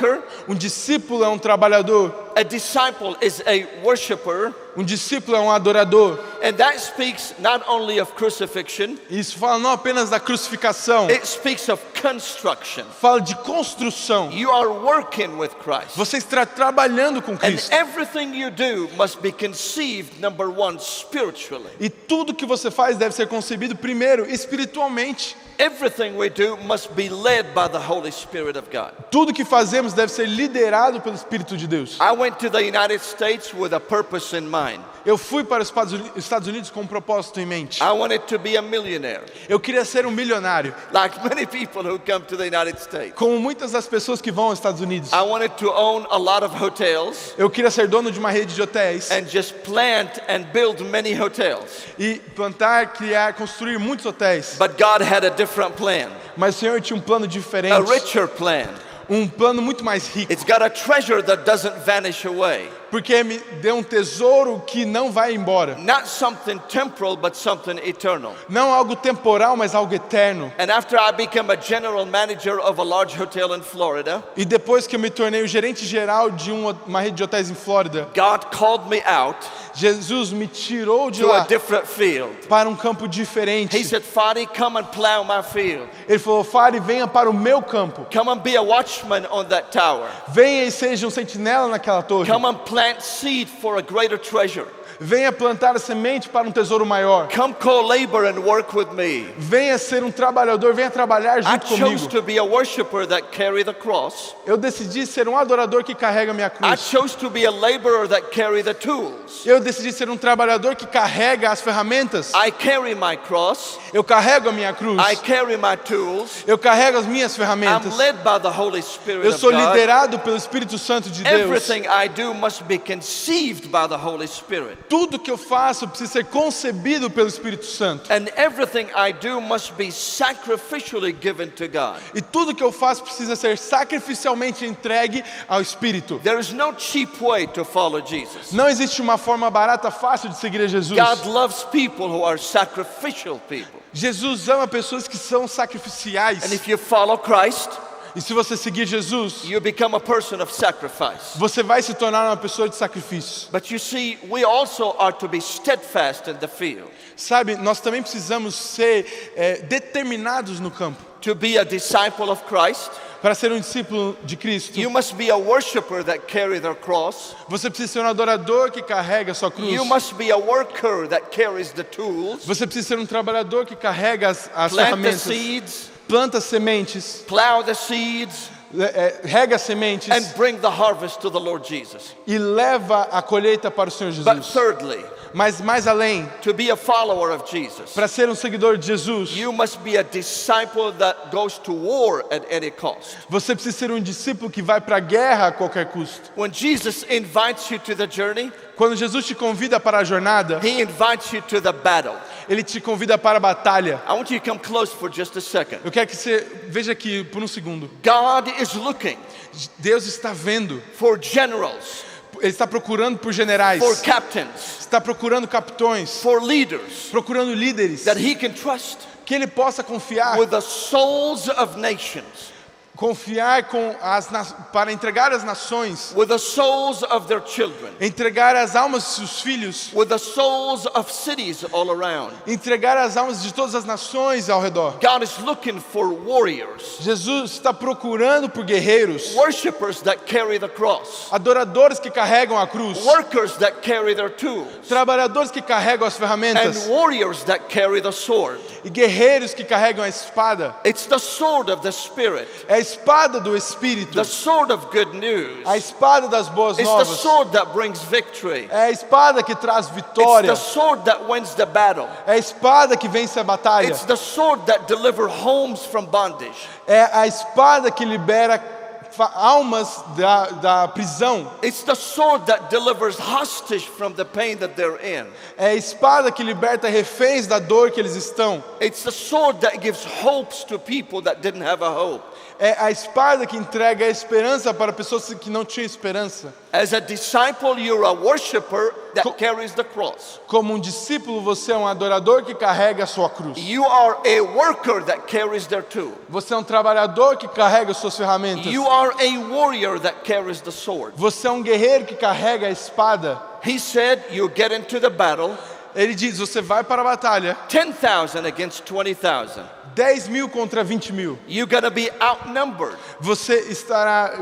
Discípulo é um trabalhador. A disciple is a worshipper. Discípulo é um adorador. And that speaks not only of crucifixion, Isso fala não apenas da crucificação, it speaks of construction. fala de construção. You are working with Christ. Você está trabalhando com And Cristo. everything you do must be conceived, number one, spiritually. E tudo que você faz deve ser concebido primeiro espiritualmente. Everything we do must be led by the Holy Spirit of God. Tudo que fazemos deve ser liderado pelo Espírito de Deus. I went to the United States with a purpose in mind. Eu fui para os Estados Unidos com um propósito em mente. I wanted to be a millionaire, Eu queria ser um milionário, like many people who come to the United States. como muitas das pessoas que vão aos Estados Unidos. I wanted to own a lot of hotels Eu queria ser dono de uma rede de hotéis and just plant and build many hotels. e plantar, criar, construir muitos hotéis. But God had a different plan, Mas o Senhor tinha um plano a diferente, richer plan. um plano muito mais rico, It's got a treasure that doesn't vanish away. porque me deu um tesouro que não vai embora. Not something temporal, but something eternal. Não algo temporal, mas algo eterno. And after I became a general manager of a large hotel in Florida, E depois que eu me tornei o gerente geral de uma rede de hotéis em Flórida, God called me out Jesus me tirou de to a lá different field. para um campo He diferente. said, Fadi, come and plow my field. Ele falou, Fari, venha para o meu campo. Come and be a watchman on that tower. Venha e seja um sentinela naquela torre. Come and plant seed for a greater treasure. Venha plantar a semente para um tesouro maior. Come co-labor and work with me. Venha ser um trabalhador, venha trabalhar I junto chose comigo. to be a worshiper that carry the cross. Eu decidi ser um adorador que carrega minha I cruz. chose to be a laborer that carry the tools. Eu decidi ser um trabalhador que carrega as ferramentas. I carry my cross. Eu carrego a minha cruz. I carry my tools. Eu carrego as minhas ferramentas. I'm led by the Holy Spirit Eu of sou God. liderado pelo Espírito Santo de Deus. Everything I do must be conceived by the Holy Spirit. Tudo que eu faço precisa ser concebido pelo Espírito Santo. And everything I do must be sacrificially given to God. E tudo que eu faço precisa ser sacrificialmente entregue ao Espírito. There is no cheap way to follow Jesus. Não existe uma forma barata, fácil de seguir a Jesus. God loves people who are sacrificial people. Jesus ama pessoas que são sacrificiais. And if you follow Christ, E se você seguir Jesus, you become a person of sacrifice. você vai se tornar uma pessoa de sacrifício. But you see, we also are to be steadfast in the field, Sabe, nós também precisamos ser determinados no campo. to be a disciple of Christ, Para ser um discípulo de Cristo, you must be a worshiper that carry their cross. você precisa ser um adorador que carrega a sua cruz. You must be a worker that carries the tools. Você precisa ser um trabalhador que carrega as Plant the ferramentas, seeds, planta sementes, plow the seeds, rega sementes and bring the harvest to the Lord Jesus. e leva a colheita para o Senhor But Jesus. thirdly, Mas mais além, to be a follower of Jesus, para ser um seguidor de Jesus, you must be a disciple that goes to war at any cost. você precisa ser um discípulo que vai para a guerra a qualquer custo. When Jesus invites you to the journey, Quando Jesus te convida para a jornada, He invites you to the battle. Ele te convida para a batalha. I want you to come close for just a second. Eu quero que você veja aqui por um segundo. God is looking Deus está vendo. for generals, Ele está procurando por generais. for captains, Está procurando capitões. for leaders Procurando líderes that He can trust que ele possa confiar. with the souls of nations, Confiar para entregar as nações. with the souls of their children, Entregar as almas de seus filhos. with the souls of cities all around. Entregar as almas de todas as nações ao redor. God is looking for warriors, Jesus está procurando por guerreiros. worshipers that carry the cross, Adoradores que carregam a cruz. workers that carry their tools, Trabalhadores que carregam as and ferramentas. warriors that carry the sword. E guerreiros que carregam a espada. It's the sword of the Spirit, É a espada do Espírito. the sword of good news. A espada das boas It's the novas. sword that brings victory. É a espada que traz It's vitória. the sword that wins the battle. É a espada que vence a batalha. It's the sword that delivers homes from bondage. É a espada que libera almas da prisão. It's the sword that delivers hostage from the pain that they're in. É a espada que liberta reféns da dor que eles estão. It's the sword that gives hopes to people that didn't have a hope. É a espada que entrega a esperança para pessoas que não tinham esperança. As a disciple, you're a worshiper that carries the cross. Como um discípulo, você é um adorador que carrega a sua cruz. You are a worker that carries their tool. Você é um trabalhador que carrega as suas ferramentas. You are a warrior that carries the sword. Você é um guerreiro que carrega a espada. He said, you get into the battle, Ele diz, você vai para a batalha, 10,000 against 20,000. 10.000 contra 20.000. You're going to be outnumbered. Você estará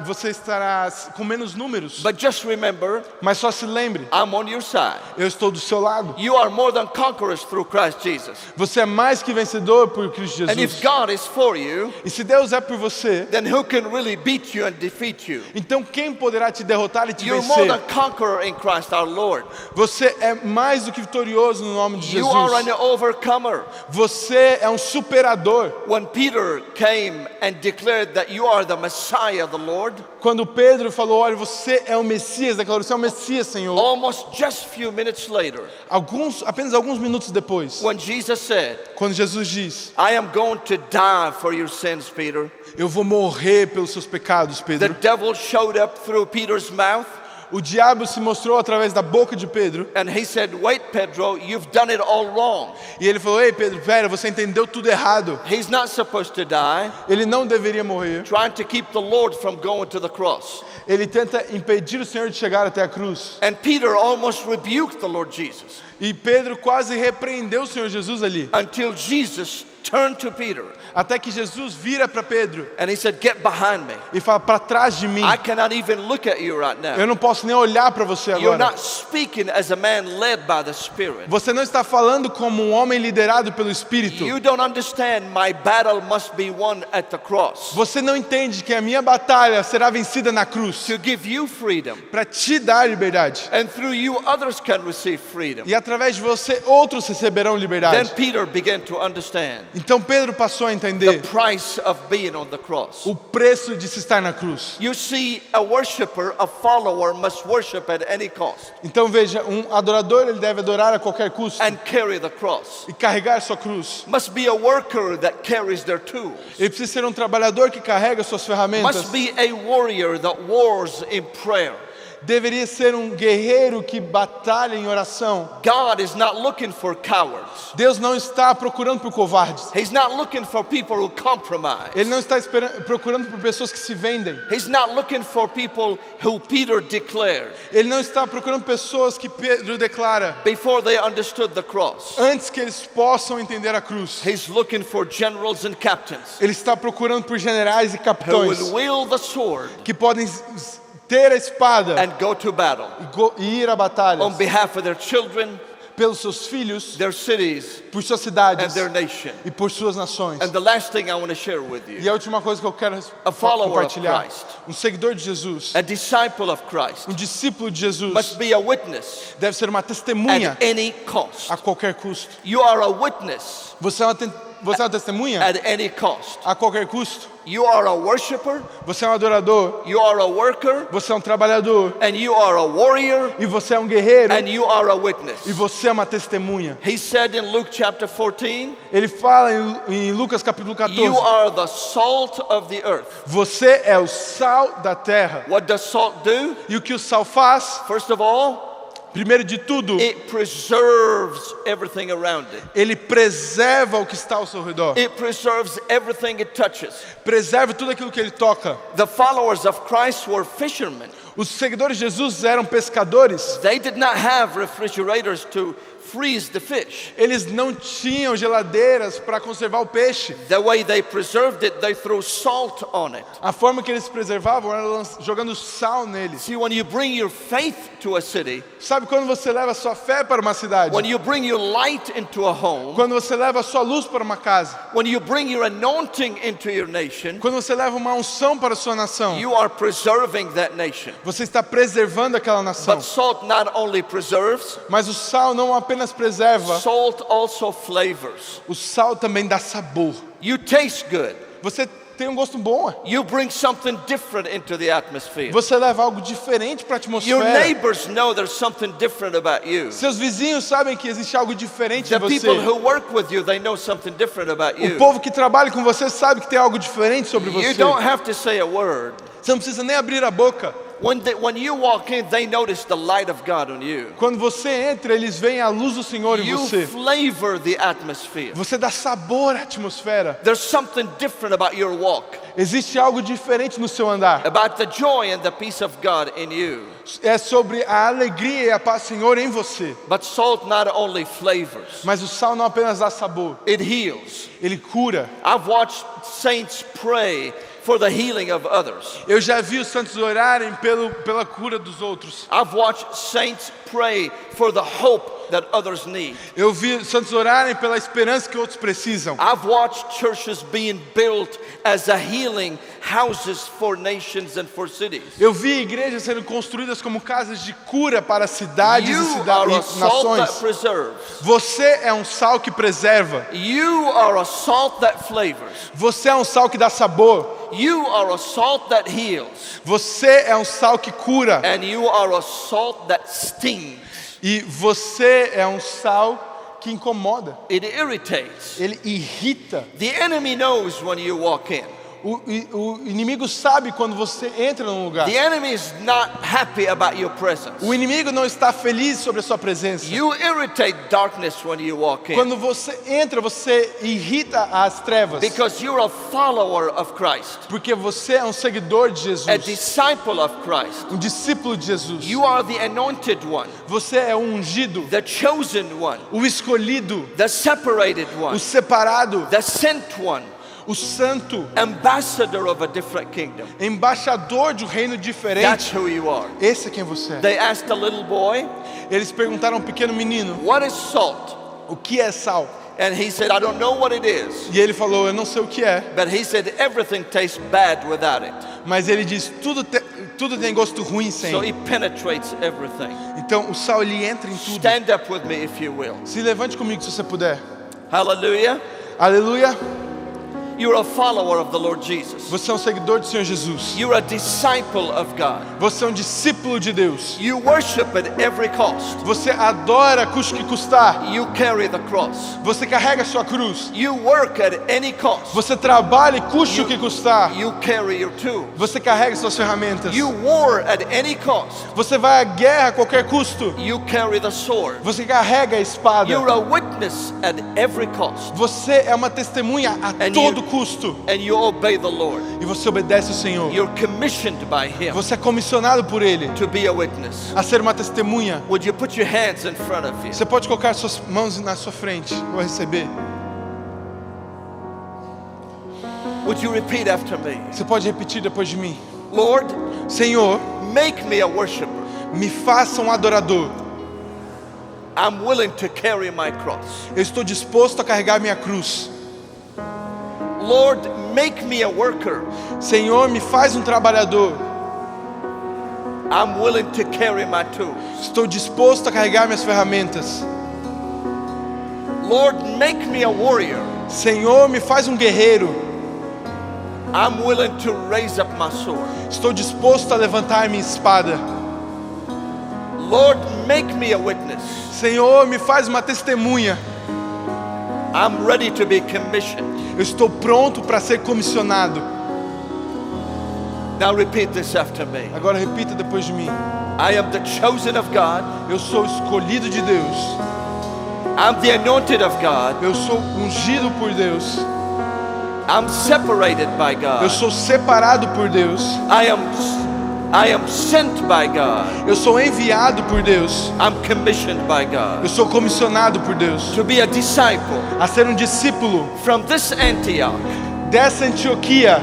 com menos números. But just remember, Mas só se lembre, I'm on your side. eu estou do seu lado. You are more than conquerors through Christ Jesus. Você é mais que vencedor por Cristo And if Jesus. God is for you, E se Deus é por você, then who can really beat you and defeat you? então quem poderá te derrotar e te You're more than vencer? conqueror in Christ our Lord. Você é mais do que vitorioso no nome de You are an Jesus. overcomer. Você é um superador. When Peter came and declared that you are the Messiah, the Lord, Quando Pedro falou, olha, você é o Messias, declarou, você é o Messias, Senhor. almost just few minutes later, Apenas alguns minutos depois, when Jesus said, quando Jesus diz, I am going to die for your sins, Peter, eu vou morrer pelos seus pecados, the Pedro. devil showed up through Peter's mouth O diabo se mostrou através da boca de Pedro. and he said, wait, Pedro, you've done it all wrong. E ele falou, ei Pedro, pera, você entendeu tudo errado. He's not supposed to die, Ele não deveria morrer. trying to keep the Lord from going to the cross. Ele tenta impedir o Senhor de chegar até a cruz. And Peter almost rebuked the Lord Jesus E Pedro quase repreendeu o Senhor Jesus ali. until Jesus turned to Peter Até que Jesus vira para Pedro and he said, get behind me. e fala, para trás de mim. I cannot even look at you right now. Eu não posso nem olhar para você You're agora. not speaking as a man led by the Spirit. Você não está falando como um homem liderado pelo Espírito. You don't understand my battle must be won at the cross Você não entende que a minha batalha será vencida na cruz to give you freedom. para te dar liberdade. And through you, others can receive freedom. E através de você, outros receberão Then liberdade. Peter began to understand Então Pedro passou a the entender price of being on the cross. o preço de se estar na cruz. You see, a worshiper, a follower must worship at any cost Então veja, um adorador ele deve adorar a qualquer custo and carry the cross. e carregar sua cruz. Must be a worker that carries their tools. Ele precisa ser um trabalhador que carrega suas ferramentas. Must be a warrior that wars in prayer. deveria ser um guerreiro que batalha em oração. God is not looking for cowards. Deus não está procurando por covardes. He's not looking for people who compromise. Ele não está procurando por pessoas que se vendem. He's not looking for people who Peter declared Ele não está procurando pessoas que Pedro declara before they understood the cross. antes que eles possam entender a cruz. He's looking for generals and captains Ele está procurando por generais e who capitães will wield the sword que podem ter a espada and go to battle e ir a batalhas on behalf of their children, pelos seus filhos, their cities, por suas and cidades their nation. e por suas nações. And the last thing I want to share with E you, a última coisa que eu quero a follower of compartilhar, Christ, um seguidor de Jesus, a disciple of Christ, um discípulo de Jesus, must be a witness deve ser uma testemunha at any cost. a qualquer custo. You are a witness Você é uma testemunha at any cost. a qualquer custo. You are a worshiper, Você é um adorador, you are a worker, você é um trabalhador, and you are a warrior, e você é um guerreiro, and you are a witness. e você é uma testemunha. He said in Luke chapter 14, Ele fala em Lucas capítulo 14, you are the salt of the earth. você é o sal da terra. What does salt do? E o que o sal faz? First of all, Primeiro de tudo, it preserves everything around it. ele preserva o que está ao seu redor. It preserves everything it touches. Preserva tudo aquilo que ele toca. The followers of Christ were fishermen. Os seguidores de Jesus eram pescadores. They did not have refrigerators to freeze the fish. Eles não tinham geladeiras para conservar o peixe. The way they preserved it, they threw salt on it. A forma que eles preservavam era jogando sal nele. See, when you bring your faith to a city, Sabe quando você leva a sua fé para uma cidade? when you bring your light into a home, Quando você leva a sua luz para uma casa? when you bring your anointing into your nation, Quando você leva uma unção para a sua nação? you are preserving that nation. Você está preservando aquela nação. But salt not only preserves, Mas o sal não apenas preserva, salt also flavors. o sal também dá sabor. You taste good. Você tem um gosto bom. You bring something different into the atmosphere. Você leva algo diferente para a Your atmosfera. neighbors know there's something different about you. Seus vizinhos sabem que existe algo diferente The em você. people who work with you, they know something different about O you. povo que trabalha com você sabe que tem algo diferente sobre You você. don't have to say a word. Você não precisa nem abrir a boca. When you walk in, they notice the light of God on you. Quando você entra, eles veem a luz do Senhor em You você. flavor the atmosphere. Você dá sabor à atmosfera. There's something different about your walk, Existe algo diferente no seu andar. about the joy and the peace of God in you. É sobre a alegria e a paz do Senhor em você. But salt not only flavors, Mas o sal não apenas dá sabor, it heals. ele cura. I've watched saints pray for the healing of others. Eu já vi os santos orarem pela cura dos outros. I've watched saints pray for the hope that others need. Eu vi os santos orarem pela esperança que outros precisam. I've watched churches being built as a healing houses for nations and for cities. Eu vi igrejas sendo construídas como casas de cura para cidades You e are a salt that nações. preserves. Você é um sal que preserva. You are a salt that flavors. Você é um sal que dá sabor. You are a salt that heals. Você é um sal que cura. And you are a salt that stings. E você é um sal que incomoda. It irritates. Ele irrita. The enemy knows when you walk in. O inimigo sabe quando você entra num lugar. The enemy is not happy about your presence. O inimigo não está feliz sobre a sua presença. You irritate darkness when you walk in. Quando você entra, você irrita as trevas. Because you're a follower of Christ, Porque você é um seguidor de a Jesus. disciple of Christ. Um discípulo de Jesus. You are the anointed one, Você é o ungido. the chosen one, O escolhido. the separated O one, separado. the sent one, O santo. ambassador of a different kingdom. Embaixador de um reino That's diferente. who you are. Esse é quem você é. They asked a little boy, Eles perguntaram a um pequeno menino: what is salt? o que é sal? And he said, I don't know what it is. E ele falou: eu não sei o que é. But he said, everything tastes bad without it. Mas ele diz: tudo tem gosto ruim sem. So it penetrates everything. Então o sal ele entra em tudo. Stand up with me if you will. Se levante comigo se você puder. Hallelujah. Aleluia. You're a follower of the Lord Jesus. Você é um seguidor do Senhor Jesus. You're a disciple of God. Você é um discípulo de Deus. You worship at every cost. Você adora, custe que custar. You carry the cross. Você carrega a sua cruz. You work at any cost. Você trabalha e custe o que custar. You carry your tools. Você carrega suas ferramentas. You war at any cost. Você vai à guerra a qualquer custo. You carry the sword. Você carrega a espada. You're a witness at every cost. Você é uma testemunha a todo custo. And you obey the Lord. E você obedece ao Senhor. You're commissioned by Him Você é comissionado por Ele to be a witness. a ser uma testemunha. Would you put your hands in front of you? Você pode colocar suas mãos na sua frente. Eu vou receber. Would you repeat after me? Você pode repetir depois de mim. Lord, Senhor, make me a worshiper. me faça um adorador. I'm willing to carry my cross. Eu estou disposto a carregar minha cruz. Lord, make me a worker. Senhor, me faz um trabalhador. I'm willing to carry my tools. Estou disposto a carregar minhas ferramentas. Lord, make me a warrior. Senhor, me faz um guerreiro. I'm willing to raise up my sword. Estou disposto a levantar minha espada. Lord, make me a witness. Senhor, me faz uma testemunha. I'm ready to be commissioned. Eu estou pronto para ser comissionado. Now repeat this after me. Agora repita depois de mim. I am the chosen of God. Eu sou escolhido de Deus. I'm the anointed of God. Eu sou ungido por Deus. I'm separated by Eu God. sou separado por Deus. I am sent by God. Eu sou enviado por Deus. I'm commissioned by Eu God sou comissionado por Deus to be a disciple a ser um discípulo from this Antioch. dessa Antioquia.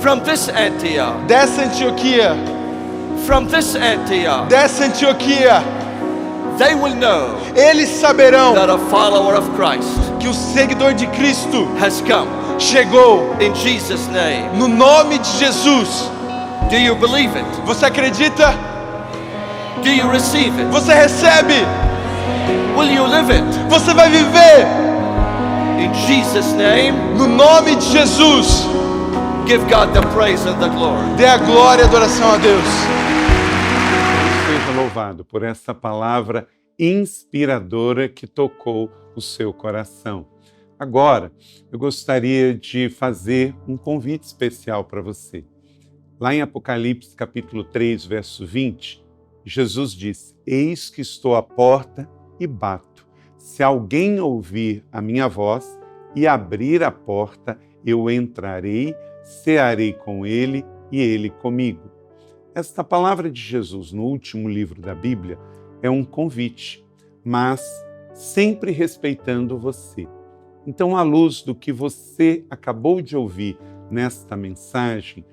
From this Antioch. Dessa Antioquia. From this Antioch. Dessa Antioquia. They will know Eles saberão that a follower of Christ que o seguidor de Cristo has come. chegou In Jesus' name. no nome de Jesus. Do you believe it? Você acredita? Do you receive it? Você recebe? Will you live it? Você vai viver In Jesus' name. no nome de Jesus. Give God the praise and the glory. Dê a glória e a adoração a Deus. Seja louvado por essa palavra inspiradora que tocou o seu coração. Agora, eu gostaria de fazer um convite especial para você. Lá em Apocalipse, capítulo 3, verso 20, Jesus disse: Eis que estou à porta e bato. Se alguém ouvir a minha voz e abrir a porta, eu entrarei, cearei com ele e ele comigo. Esta palavra de Jesus no último livro da Bíblia é um convite, mas sempre respeitando você. Então, à luz do que você acabou de ouvir nesta mensagem,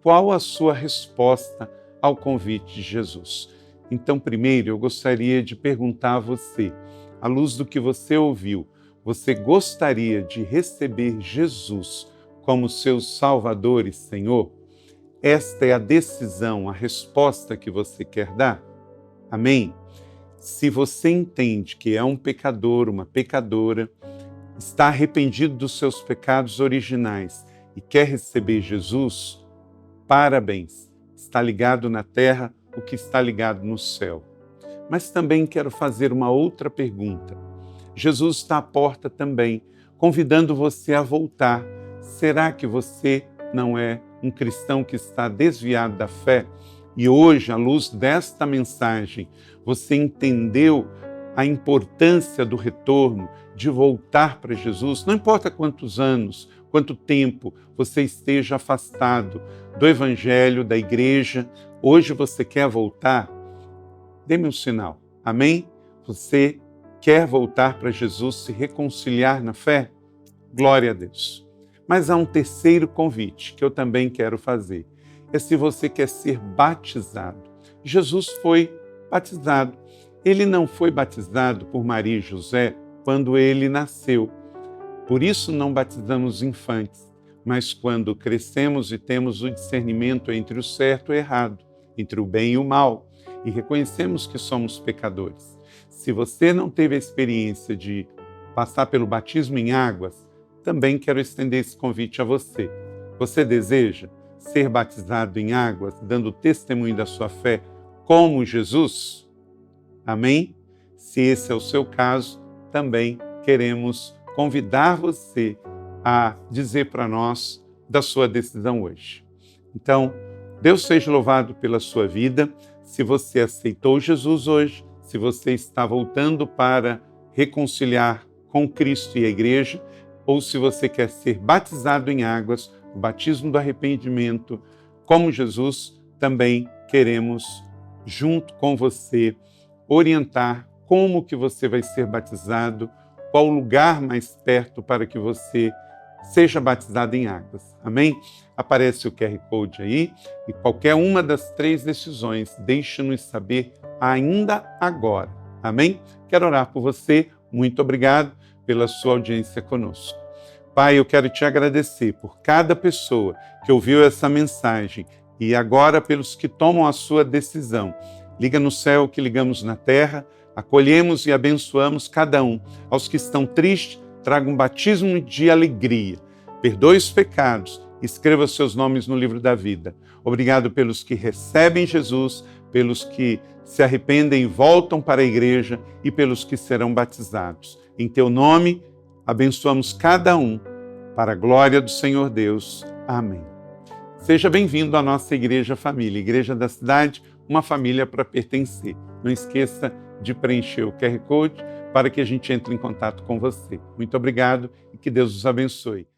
qual a sua resposta ao convite de Jesus? Então, primeiro, eu gostaria de perguntar a você, à luz do que você ouviu, você gostaria de receber Jesus como seu Salvador e Senhor? Esta é a decisão, a resposta que você quer dar? Amém? Se você entende que é um pecador, uma pecadora, está arrependido dos seus pecados originais e quer receber Jesus, parabéns, está ligado na terra o que está ligado no céu. Mas também quero fazer uma outra pergunta. Jesus está à porta também, convidando você a voltar. Será que você não é um cristão que está desviado da fé? E hoje, à luz desta mensagem, você entendeu a importância do retorno, de voltar para Jesus? Não importa quantos anos, quanto tempo você esteja afastado do Evangelho, da igreja, hoje você quer voltar? Dê-me um sinal. Amém? Você quer voltar para Jesus, se reconciliar na fé? Glória a Deus. Mas há um terceiro convite que eu também quero fazer. É se você quer ser batizado. Jesus foi batizado. Ele não foi batizado por Maria e José quando ele nasceu. Por isso não batizamos infantes, mas quando crescemos e temos o discernimento entre o certo e o errado, entre o bem e o mal, e reconhecemos que somos pecadores. Se você não teve a experiência de passar pelo batismo em águas, também quero estender esse convite a você. Você deseja ser batizado em águas, dando testemunho da sua fé como Jesus? Amém? Se esse é o seu caso, também queremos convidar você a dizer para nós da sua decisão hoje. Então, Deus seja louvado pela sua vida. Se você aceitou Jesus hoje, se você está voltando para reconciliar com Cristo e a igreja, ou se você quer ser batizado em águas, o batismo do arrependimento, como Jesus, também queremos, junto com você, orientar como que você vai ser batizado, qual o lugar mais perto para que você seja batizado em águas. Amém? Aparece o QR Code aí e qualquer uma das 3 decisões, deixe-nos saber ainda agora. Amém? Quero orar por você. Muito obrigado pela sua audiência conosco. Pai, eu quero te agradecer por cada pessoa que ouviu essa mensagem e agora pelos que tomam a sua decisão. Liga no céu que ligamos na terra, acolhemos e abençoamos cada um. Aos que estão tristes, traga um batismo de alegria. Perdoe os pecados, escreva seus nomes no livro da vida. Obrigado pelos que recebem Jesus, pelos que se arrependem e voltam para a igreja e pelos que serão batizados. Em teu nome, abençoamos cada um, para a glória do Senhor Deus. Amém. Seja bem-vindo à nossa Igreja Família, Igreja da Cidade, uma família para pertencer. Não esqueça de preencher o QR Code para que a gente entre em contato com você. Muito obrigado e que Deus os abençoe.